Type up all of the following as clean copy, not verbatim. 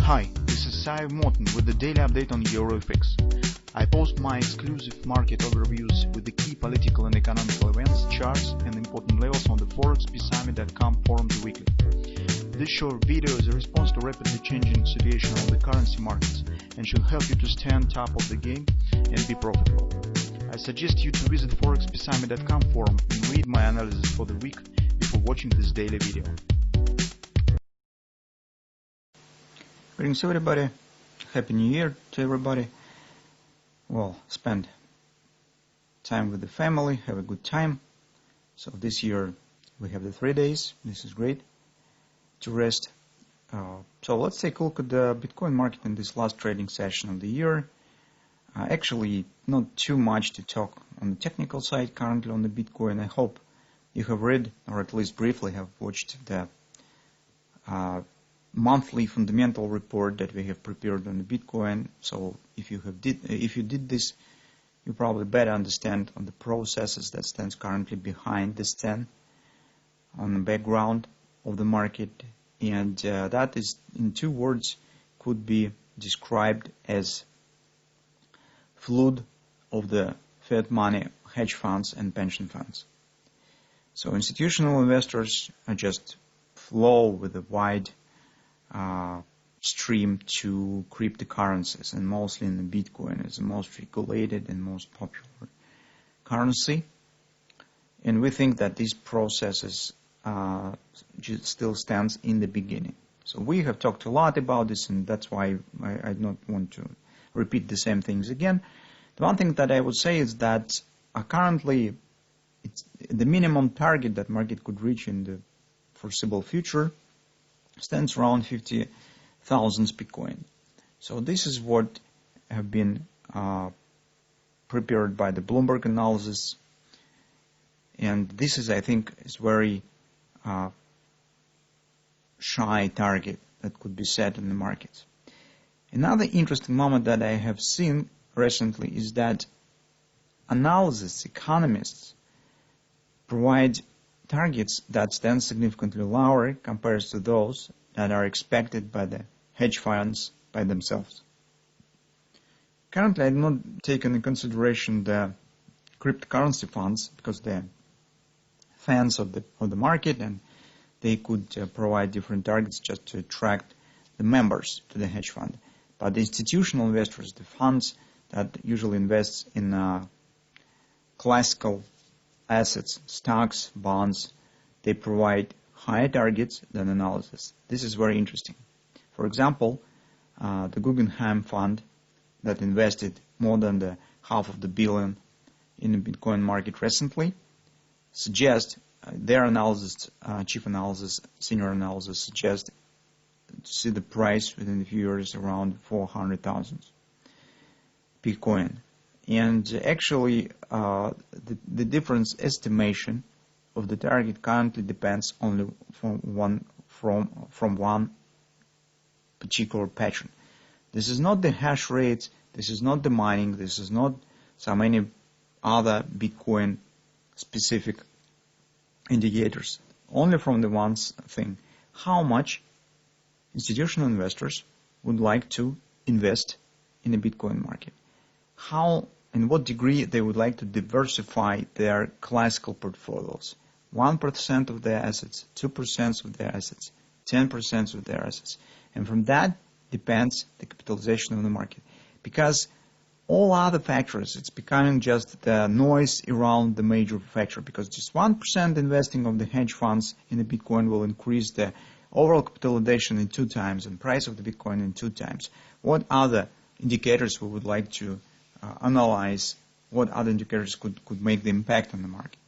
Hi, this is Sive Morten with the daily update on EuroFX. I post my exclusive market overviews with the key political and economical events, charts, and important levels on the ForexPeaceArmy.com forums weekly. This short video is a response to rapidly changing situation on the currency markets and should help you to stay on top of the game and be profitable. I suggest you to visit ForexPeaceArmy.com forum and read my analysis for the week before watching this daily video. Greetings everybody, Happy New Year to everybody. Well, spend time with the family, have a good time. So this year we have the 3 days, this is great, to rest. So let's take a look at the Bitcoin market in this last trading session of the year. Actually, not too much to talk on the technical side currently on the Bitcoin. I hope you have read, or at least briefly have watched the monthly fundamental report that we have prepared on the Bitcoin. So if you did this, you probably better understand on the processes that stands currently behind this 10 on the background of the market, and that is, in 2 words, could be described as flood of the fiat money, hedge funds and pension funds. So institutional investors are just flow with a wide stream to cryptocurrencies, and mostly in the Bitcoin is the most regulated and most popular currency. And we think that these processes still stands in the beginning. So we have talked a lot about this, and that's why I don't want to repeat the same things again. The one thing that I would say is that currently it's the minimum target that market could reach in the foreseeable future stands around 50,000 Bitcoin. So this is what have been prepared by the Bloomberg analysis, and this is, I think, is very shy target that could be set in the markets. Another interesting moment that I have seen recently is that analysts, economists provide targets that stand significantly lower compared to those that are expected by the hedge funds by themselves. Currently, I have not taken into consideration the cryptocurrency funds because they're fans of the market, and they could provide different targets just to attract the members to the hedge fund. But the institutional investors, the funds that usually invest in classical assets, stocks, bonds, they provide higher targets than analysis. This is very interesting. For example, the Guggenheim fund that invested more than the $500 million in the Bitcoin market recently suggest their analysis, chief analysis, senior analysis suggest to see the price within a few years around 400,000 Bitcoin. And actually, the difference estimation of the target currently depends only from one particular pattern. This is not the hash rate, this is not the mining, this is not so many other Bitcoin specific indicators. Only from the one thing: how much institutional investors would like to invest in the Bitcoin market. How, in what degree they would like to diversify their classical portfolios. 1% of their assets, 2% of their assets, 10% of their assets. And from that depends the capitalization of the market. Because all other factors, it's becoming just the noise around the major factor, because just 1% investing of the hedge funds in the Bitcoin will increase the overall capitalization in 2 times and price of the Bitcoin in 2 times. What other indicators we would like to analyze? What other indicators could make the impact on the market?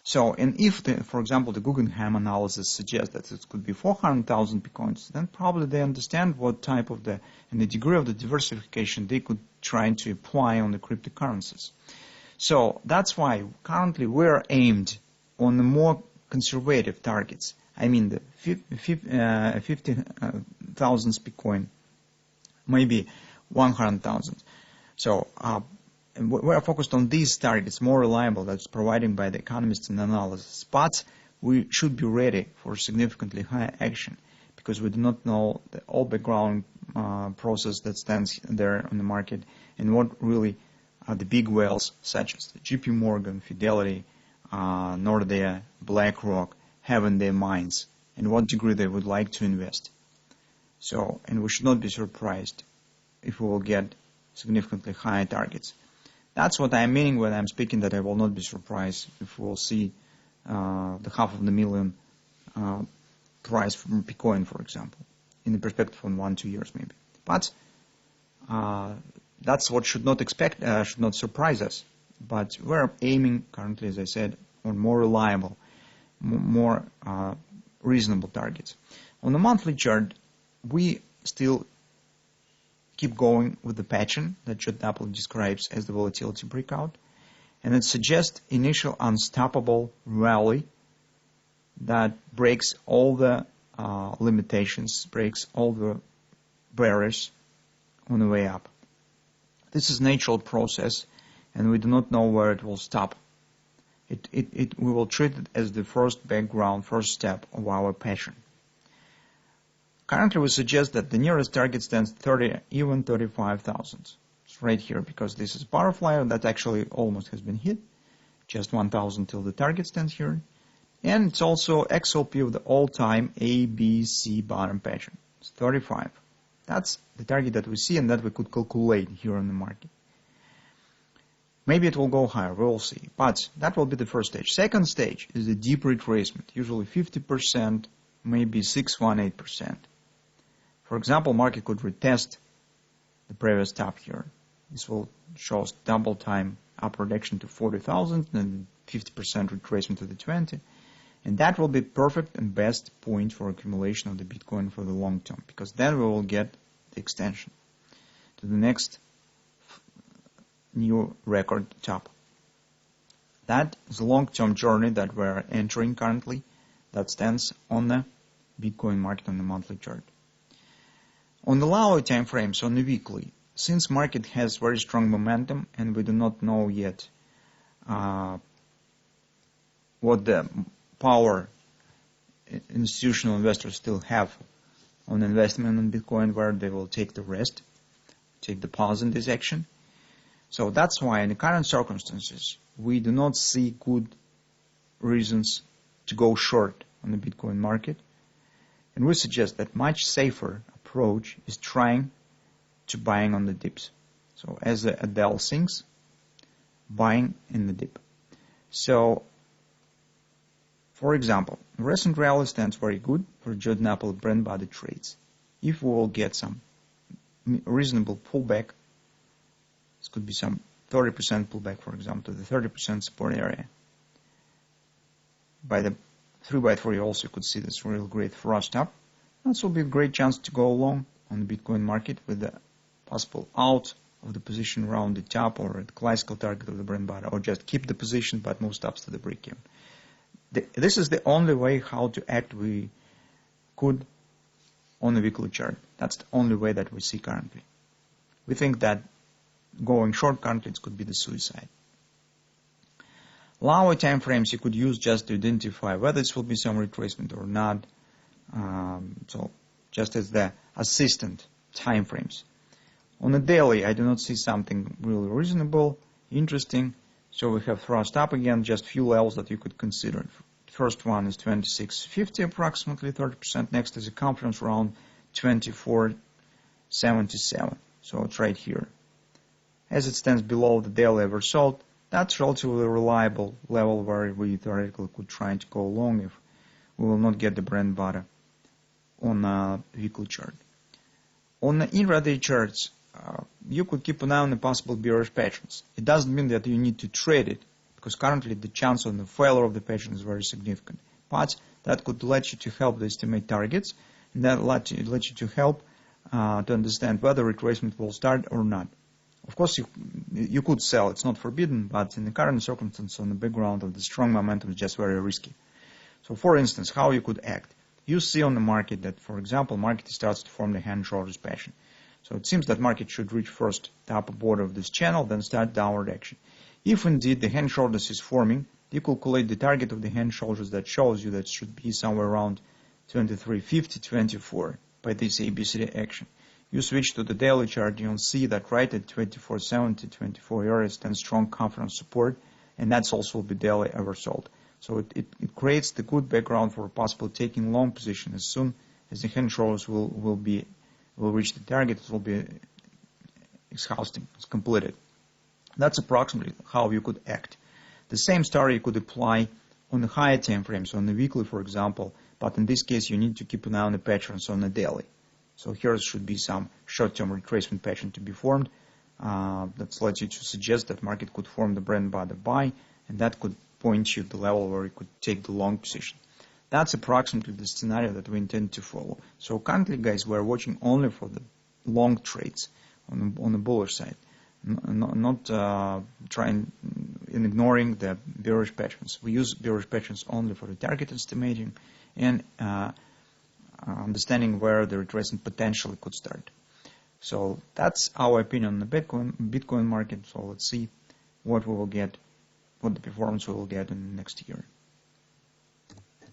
So, and if, for example, the Guggenheim analysis suggests that it could be 400,000 Bitcoins, then probably they understand what type of and the degree of the diversification they could try to apply on the cryptocurrencies. So that's why currently we're aimed on the more conservative targets. I mean the 50,000 Bitcoin, maybe 100,000. So we are focused on these targets, more reliable, that's provided by the economists and analysts. But we should be ready for significantly higher action because we do not know the all background process that stands there on the market, and what really are the big whales such as the JP Morgan, Fidelity, Nordea, BlackRock have in their minds, and what degree they would like to invest. So, and we should not be surprised if we will get significantly higher targets. That's what I'm meaning when I'm speaking that I will not be surprised if we will see the $500,000 price from Bitcoin, for example, in the perspective of 1-2 years maybe. But that's what should not surprise us. But we're aiming currently, as I said, on more reliable, more reasonable targets. On the monthly chart, we still keep going with the pattern that Untitled describes as the volatility breakout, and it suggests initial unstoppable rally that breaks all the limitations, breaks all the barriers on the way up. This is a natural process, and we do not know where it will stop. We will treat it as the first background, first step of our pattern. Currently, we suggest that the nearest target stands 35,000. It's right here, because this is butterfly, and that actually almost has been hit. Just 1,000 till the target stands here. And it's also XLP of the all-time ABC bottom pattern. It's 35. That's the target that we see and that we could calculate here on the market. Maybe it will go higher, we will see. But that will be the first stage. Second stage is the deep retracement, usually 50%, maybe 618%. For example, market could retest the previous top here. This will show us double time upward action to 40,000 and 50% retracement to the 20. And that will be perfect and best point for accumulation of the Bitcoin for the long term, because then we will get the extension to the next new record top. That is a long-term journey that we're entering currently that stands on the Bitcoin market on the monthly chart. On the lower time frames, on the weekly, since market has very strong momentum and we do not know yet what the power institutional investors still have on investment in Bitcoin, where they will take the rest, take the pause in this action. So that's why in the current circumstances, we do not see good reasons to go short on the Bitcoin market. And we suggest that much safer approach is trying to buying on the dips. So as Adele sings, buying in the dip. So, for example, recent rally stands very good for Untitled brand body trades. If we will get some reasonable pullback, this could be some 30% pullback, for example, to the 30% support area. By the 3x3 also you could see this real great thrust up. This will be a great chance to go long on the Bitcoin market with the possible out of the position around the top or at the classical target of the brand body, or just keep the position but move stops to the break-even. This is the only way how to act we could on the weekly chart. That's the only way that we see currently. We think that going short currently could be the suicide. Lower time frames you could use just to identify whether this will be some retracement or not. So just as the assistant time frames. On the daily, I do not see something really reasonable, interesting. So we have thrust up again, just few levels that you could consider. First one is 2650, approximately 30%. Next is a confidence around 2477. So it's right here. As it stands below the daily average sold, that's relatively reliable level where we theoretically could try to go long if we will not get the brand body on a weekly chart. On the intraday charts, you could keep an eye on the possible bearish patterns. It doesn't mean that you need to trade it, because currently the chance on the failure of the pattern is very significant. But that could let you to help to estimate targets, and that let you to help to understand whether retracement will start or not. Of course, you could sell, it's not forbidden, but in the current circumstance on the background of the strong momentum is just very risky. So for instance, how you could act. You see on the market that, for example, market starts to form the hand shoulders pattern. So it seems that market should reach first the upper border of this channel, then start downward action. If indeed the hand shoulders is forming, you calculate the target of the hand shoulders that shows you that should be somewhere around 2350, 24 by this ABCD action. You switch to the daily chart, you'll see that right at 2470, 24 areas, then strong confidence support, and that's also will be daily oversold. So it creates the good background for possibly taking long position as soon as the hand shows will reach the target, it will be exhausting, it's completed. That's approximately how you could act. The same story you could apply on the higher time frames, on the weekly, for example, but in this case you need to keep an eye on the patterns on the daily. So here should be some short-term retracement pattern to be formed. That lets you to suggest that market could form the bread and butter buy, and that could point you to the level where you could take the long position. That's approximately the scenario that we intend to follow. So currently, guys, we're watching only for the long trades on the bullish side, not trying and ignoring the bearish patterns. We use bearish patterns only for the target estimating and understanding where the retracement potentially could start. So that's our opinion on the Bitcoin market. So let's see what we will get, what the performance we will get in the next year.